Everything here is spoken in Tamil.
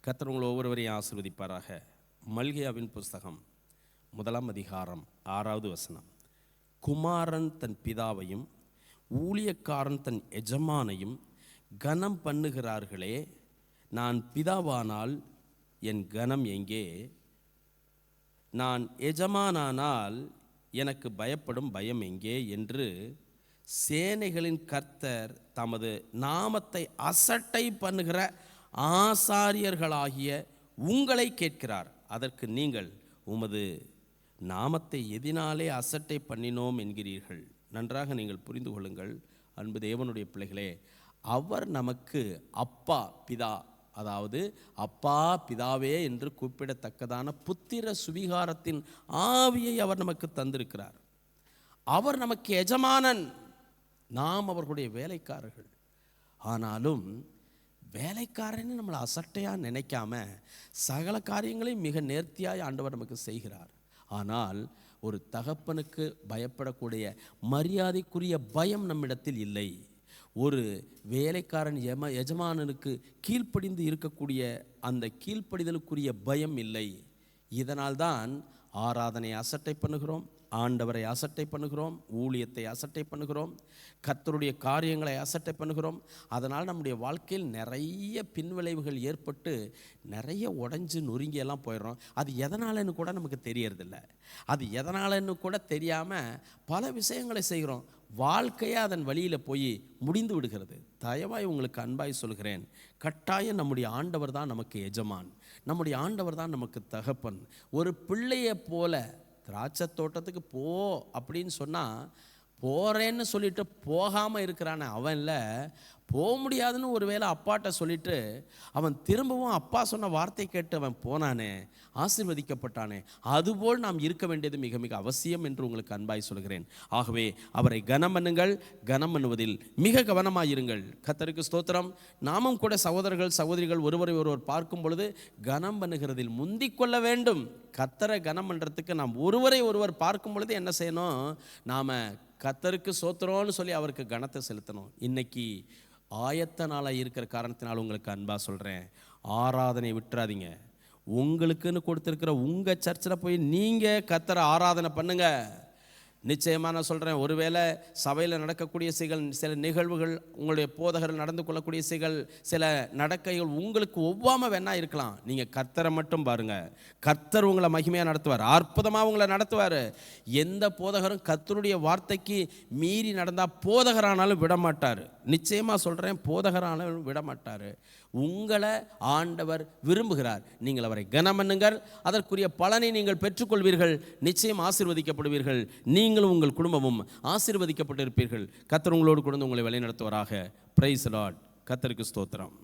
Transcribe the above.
கர்த்தர் உங்கள் ஒவ்வொருவரையும் ஆசீர்வதிப்பாராக. மல்கியாவின் புஸ்தகம் 1 அதிகாரம் 6வது வசனம். குமாரன் தன் பிதாவையும் ஊழியக்காரன் தன் எஜமானையும் கனம் பண்ணுகிறார்களே, நான் பிதாவானால் என் கனம் எங்கே? நான் எஜமானானால் எனக்கு பயப்படும் பயம் எங்கே? என்று சேனைகளின் கர்த்தர் தமது நாமத்தை அசட்டை பண்ணுகிற ஆசாரியர்களாகிய உங்களை கேட்கிறார். அதற்கு நீங்கள் உமது நாமத்தை எதினாலே அசட்டை பண்ணினோம் என்கிறீர்கள். நன்றாக நீங்கள் புரிந்து கொள்ளுங்கள் அன்பு தேவனுடைய பிள்ளைகளே, அவர் நமக்கு அப்பா பிதா, அதாவது அப்பா பிதாவே என்று கூப்பிடத்தக்கதான புத்திர சுவிகாரத்தின் ஆவியை அவர் நமக்கு தந்திருக்கிறார். அவர் நமக்கு எஜமானன், நாம் அவர்களுடைய வேலைக்காரர்கள். ஆனாலும் வேலைக்காரன்னு நம்மளை அசட்டையாக நினைக்காம சகல காரியங்களையும் மிக நேர்த்தியாய் ஆண்டவர் நமக்கு செய்கிறார். ஆனால் ஒரு தகப்பனுக்கு பயப்படக்கூடிய மரியாதைக்குரிய பயம் நம்மிடத்தில் இல்லை. ஒரு வேலைக்காரன் எஜமானனுக்கு கீழ்ப்படிந்து இருக்கக்கூடிய அந்த கீழ்ப்படிதலுக்குரிய பயம் இல்லை. இதனால்தான் ஆராதனை அசட்டை பண்ணுகிறோம், ஆண்டவரை அசட்டை பண்ணுகிறோம், ஊழியத்தை அசட்டை பண்ணுகிறோம், கர்த்தருடைய காரியங்களை அசட்டை பண்ணுகிறோம். அதனால் நம்முடைய வாழ்க்கையில் நிறைய பின்விளைவுகள் ஏற்பட்டு நிறைய உடஞ்சி நொறுங்கியெல்லாம் போயிடுறோம். அது எதனாலன்னு கூட நமக்கு தெரியறதில்ல. அது எதனாலன்னு கூட தெரியாமல் பல விஷயங்களை செய்கிறோம். வாழ்க்கையே அதன் வழியில் போய் முடிந்து விடுகிறது. தயவாய் உங்களுக்கு அன்பாய் சொல்கிறேன், கட்டாயம் நம்முடைய ஆண்டவர் தான் நமக்கு எஜமான், நம்முடைய ஆண்டவர் தான் நமக்கு தகப்பன். ஒரு பிள்ளையை போல திராட்சை தோட்டத்துக்கு போ அப்படின்னு சொன்னால் போகிறேன்னு சொல்லிட்டு போகாமல் இருக்கிறானே அவன் இல்லை, போக முடியாதுன்னு ஒரு வேளை அப்பாட்ட சொல்லிட்டு அவன் திரும்பவும் அப்பா சொன்ன வார்த்தை கேட்டு அவன் போனானே, ஆசீர்வதிக்கப்பட்டானே. அதுபோல் நாம் இருக்க வேண்டியது மிக மிக அவசியம் என்று உங்களுக்கு அன்பாய் சொல்கிறேன். ஆகவே அவரை கனம் பண்ணுங்கள், கனம் பண்ணுவதில் மிக கவனமாயிருங்கள். கர்த்தருக்கு ஸ்தோத்திரம். நாமும் கூட சகோதரர்கள் சகோதரிகள் ஒருவரை ஒருவர் பார்க்கும் பொழுது கனம் பண்ணுகிறதில் முந்திக் கொள்ள வேண்டும். கர்த்தரை கனம் பண்ணுறதுக்கு நாம் ஒருவரை ஒருவர் பார்க்கும் பொழுது என்ன செய்யணும்? நாம் கர்த்தருக்கு ஸ்தோத்திரம்னு சொல்லி அவருக்கு கனத்தை செலுத்தணும். இன்னைக்கு ஆயத்த நாளாக இருக்கிற காரணத்தினால் உங்களுக்கு அன்பாக சொல்கிறேன், ஆராதனை விட்டுறாதீங்க. உங்களுக்குன்னு கொடுத்துருக்கிற உங்கள் சர்ச்சில் போய் நீங்கள் கர்த்தரை ஆராதனை பண்ணுங்க. நிச்சயமாக நான் சொல்கிறேன், ஒருவேளை சபையில் நடக்கக்கூடிய சில நிகழ்வுகள், உங்களுடைய போதகர்கள் நடந்து கொள்ளக்கூடிய சில நடக்கைகள் உங்களுக்கு ஒவ்வாமல் வேணா இருக்கலாம். நீங்கள் கர்த்தரை மட்டும் பாருங்கள். கர்த்தர் உங்களை மகிமையாக நடத்துவார், அற்புதமாக உங்களை நடத்துவார். எந்த போதகரும் கர்த்தருடைய வார்த்தைக்கு மீறி நடந்தால் போதகரானாலும் விடமாட்டார். நிச்சயமாக சொல்கிறேன், போதகரானாலும் விடமாட்டார். உங்களை ஆண்டவர் விரும்புகிறார். நீங்கள் அவரை கனம் பண்ணுங்கள், அதற்குரிய பலனை நீங்கள் பெற்றுக்கொள்வீர்கள். நிச்சயம் ஆசீர்வதிக்கப்படுவீர்கள். நீங்களும் உங்கள் குடும்பமும் ஆசீர்வதிக்கப்பட்டிருப்பீர்கள். கர்த்தர் உங்களோடு கூட உங்களை வழிநடத்துவாராக. Praise the lord. கர்த்தருக்கு ஸ்தோத்திரம்.